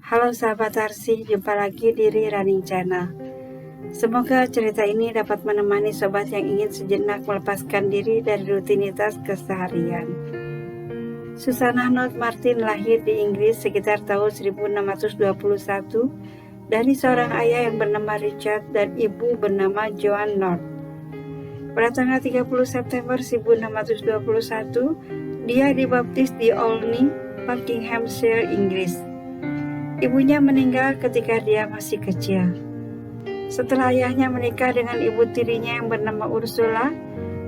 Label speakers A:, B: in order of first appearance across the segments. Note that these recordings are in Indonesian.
A: Halo sahabat Tarsi, jumpa lagi di Running Channel. Semoga cerita ini dapat menemani sobat yang ingin sejenak melepaskan diri dari rutinitas keseharian. Susanna North Martin lahir di Inggris sekitar tahun 1621 dari seorang ayah yang bernama Richard dan ibu bernama Joan North. Pada tanggal 30 September 1621, dia dibaptis di Olney, Buckinghamshire, Inggris. Ibunya meninggal ketika dia masih kecil. Setelah ayahnya menikah dengan ibu tirinya yang bernama Ursula,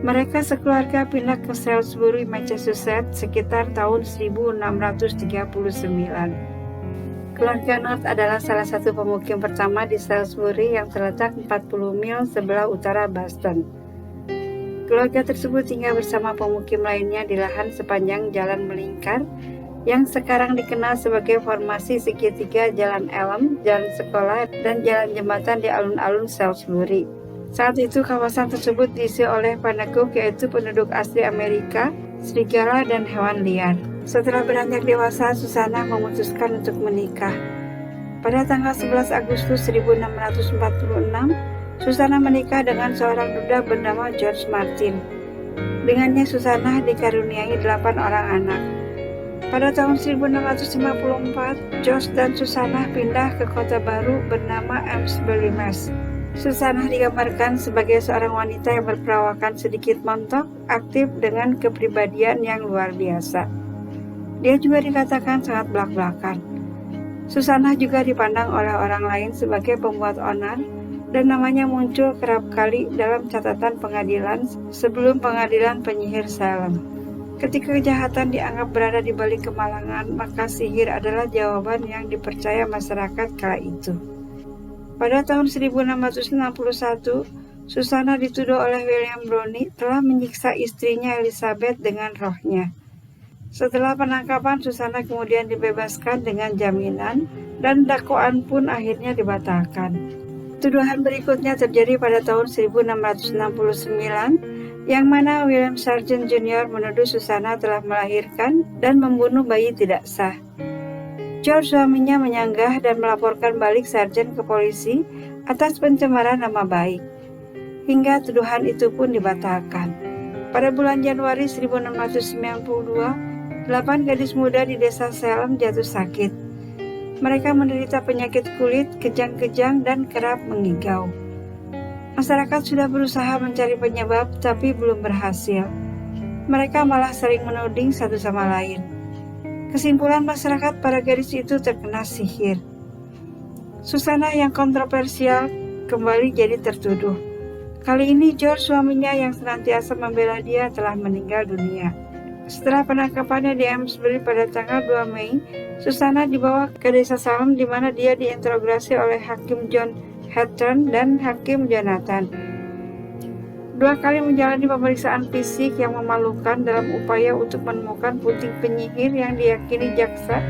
A: mereka sekeluarga pindah ke Salisbury, Massachusetts sekitar tahun 1639. Keluarga North adalah salah satu pemukim pertama di Salisbury yang terletak 40 mil sebelah utara Boston. Keluarga tersebut tinggal bersama pemukim lainnya di lahan sepanjang jalan melingkar yang sekarang dikenal sebagai formasi segitiga Jalan Elm, Jalan Sekolah, dan Jalan Jembatan di alun-alun Salisbury. Saat itu kawasan tersebut diisi oleh penduduk yaitu penduduk asli Amerika, serigala, dan hewan liar. Setelah beranjak dewasa, Susanna memutuskan untuk menikah. Pada tanggal 11 Agustus 1646, Susanna menikah dengan seorang duda bernama George Martin. Dengannya Susanna dikaruniai 8 orang anak. Pada tahun 1654, George dan Susanna pindah ke kota baru bernama Amesbury, Mass. Susanna digambarkan sebagai seorang wanita yang berperawakan sedikit montok, aktif dengan kepribadian yang luar biasa. Dia juga dikatakan sangat belak-belakan. Susanna juga dipandang oleh orang lain sebagai pembuat onar, dan namanya muncul kerap kali dalam catatan pengadilan sebelum pengadilan penyihir Salem. Ketika kejahatan dianggap berada di balik kemalangan, maka sihir adalah jawaban yang dipercaya masyarakat kala itu. Pada tahun 1661, Susanna dituduh oleh William Browne telah menyiksa istrinya Elizabeth dengan rohnya. Setelah penangkapan, Susanna kemudian dibebaskan dengan jaminan dan dakwaan pun akhirnya dibatalkan. Tuduhan berikutnya terjadi pada tahun 1669, yang mana William Sargent Jr. menuduh Susanna telah melahirkan dan membunuh bayi tidak sah. George, suaminya, menyanggah dan melaporkan balik Sargent ke polisi atas pencemaran nama baik. Hingga tuduhan itu pun dibatalkan. Pada bulan Januari 1692, 8 gadis muda di desa Salem jatuh sakit. Mereka menderita penyakit kulit, kejang-kejang, dan kerap mengigau. Masyarakat sudah berusaha mencari penyebab, tapi belum berhasil. Mereka malah sering menuding satu sama lain. Kesimpulan masyarakat, para gadis itu terkena sihir. Susanna yang kontroversial kembali jadi tertuduh. Kali ini George, suaminya yang senantiasa membela dia, telah meninggal dunia. Setelah penangkapannya di Amesbury pada tanggal 2 Mei, Susanna dibawa ke desa Salem di mana dia diinterogasi oleh Hakim John Hatton dan Hakim Jonathan. 2 kali menjalani pemeriksaan fisik yang memalukan dalam upaya untuk menemukan puting penyihir yang diyakini jaksa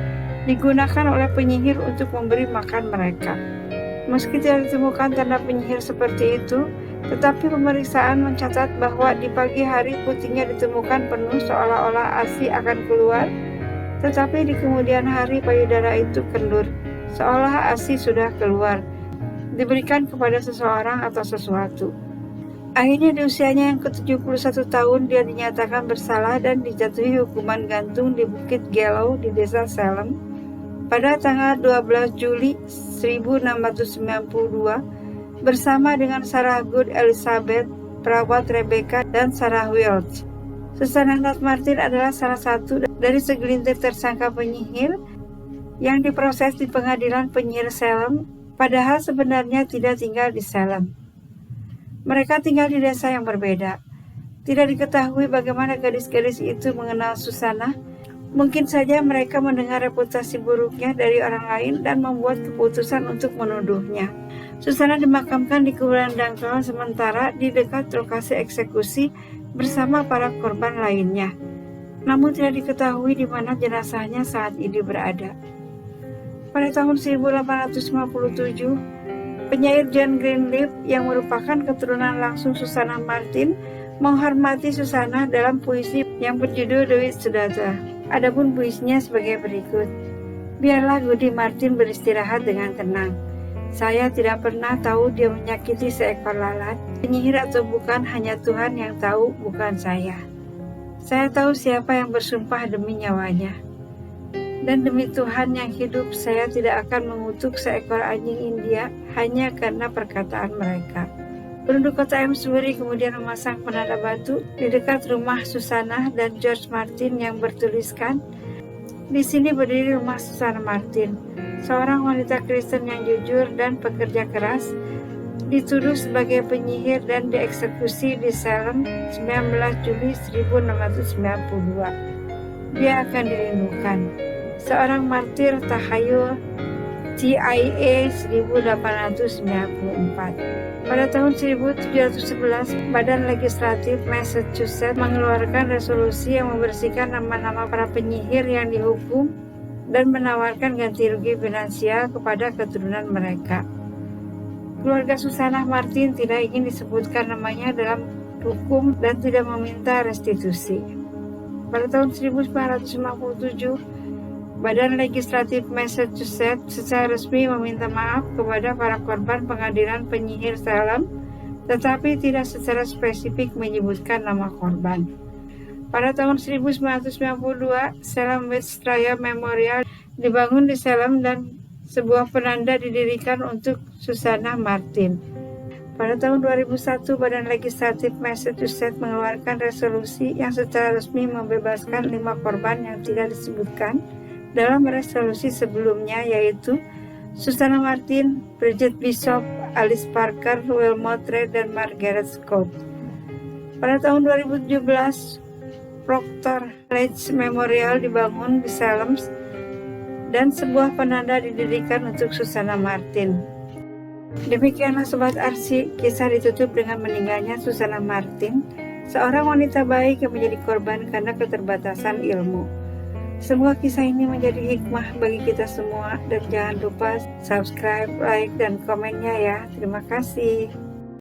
A: digunakan oleh penyihir untuk memberi makan mereka. Meski tidak ditemukan tanda penyihir seperti itu, tetapi pemeriksaan mencatat bahwa di pagi hari putingnya ditemukan penuh seolah-olah ASI akan keluar, tetapi di kemudian hari payudara itu kendur, seolah ASI sudah keluar, diberikan kepada seseorang atau sesuatu. Akhirnya di usianya yang ke-71 tahun dia dinyatakan bersalah dan dijatuhi hukuman gantung di Bukit Gallows di desa Salem pada tanggal 12 Juli 1692 bersama dengan Sarah Good, Elizabeth, perawat Rebecca, dan Sarah Welch. Susanna North Martin adalah salah satu dari segelintir tersangka penyihir yang diproses di pengadilan penyihir Salem, padahal sebenarnya tidak tinggal di Salem. Mereka tinggal di desa yang berbeda. Tidak diketahui bagaimana gadis-gadis itu mengenal Susanna. Mungkin saja mereka mendengar reputasi buruknya dari orang lain dan membuat keputusan untuk menuduhnya. Susanna dimakamkan di kuburan dangkal sementara di dekat lokasi eksekusi bersama para korban lainnya. Namun tidak diketahui di mana jenazahnya saat ini berada. Pada tahun 1857, penyair John Greenleaf yang merupakan keturunan langsung Susanna Martin menghormati Susanna dalam puisi yang berjudul The Witch's Daughter. Adapun puisinya sebagai berikut. Biarlah Goody Martin beristirahat dengan tenang. Saya tidak pernah tahu dia menyakiti seekor lalat. Penyihir atau bukan, hanya Tuhan yang tahu, bukan saya. Saya tahu siapa yang bersumpah demi nyawanya. Dan demi Tuhan yang hidup, saya tidak akan mengutuk seekor anjing India hanya karena perkataan mereka. Penduduk kota Amesbury kemudian memasang penanda batu di dekat rumah Susanna dan George Martin yang bertuliskan, "Di sini berdiri rumah Susanna Martin, seorang wanita Kristen yang jujur dan pekerja keras, dituduh sebagai penyihir dan dieksekusi di Salem 19 Juli 1692. Dia akan dirindukan. Seorang martir tahayul, TIA 1894. Pada tahun 1711, Badan Legislatif Massachusetts mengeluarkan resolusi yang membersihkan nama-nama para penyihir yang dihukum dan menawarkan ganti rugi finansial kepada keturunan mereka. Keluarga Susanna Martin tidak ingin disebutkan namanya dalam hukum dan tidak meminta restitusi. Pada tahun 1957, Badan Legislatif Massachusetts secara resmi meminta maaf kepada para korban pengadilan penyihir Salem, tetapi tidak secara spesifik menyebutkan nama korban. Pada tahun 1992, Salem Witch Trial Memorial dibangun di Salem dan sebuah penanda didirikan untuk Susanna Martin. Pada tahun 2001, Badan Legislatif Massachusetts mengeluarkan resolusi yang secara resmi membebaskan 5 korban yang tidak disebutkan dalam resolusi sebelumnya, yaitu Susanna Martin, Bridget Bishop, Alice Parker, Wilmot Reed, dan Margaret Scott. Pada tahun 2017, Proctor Ledge Memorial dibangun di Salem dan sebuah penanda didirikan untuk Susanna Martin. Demikianlah Sobat Arsy, kisah ditutup dengan meninggalnya Susanna Martin, seorang wanita baik yang menjadi korban karena keterbatasan ilmu. Semoga kisah ini menjadi hikmah bagi kita semua, dan jangan lupa subscribe, like, dan komennya ya. Terima kasih.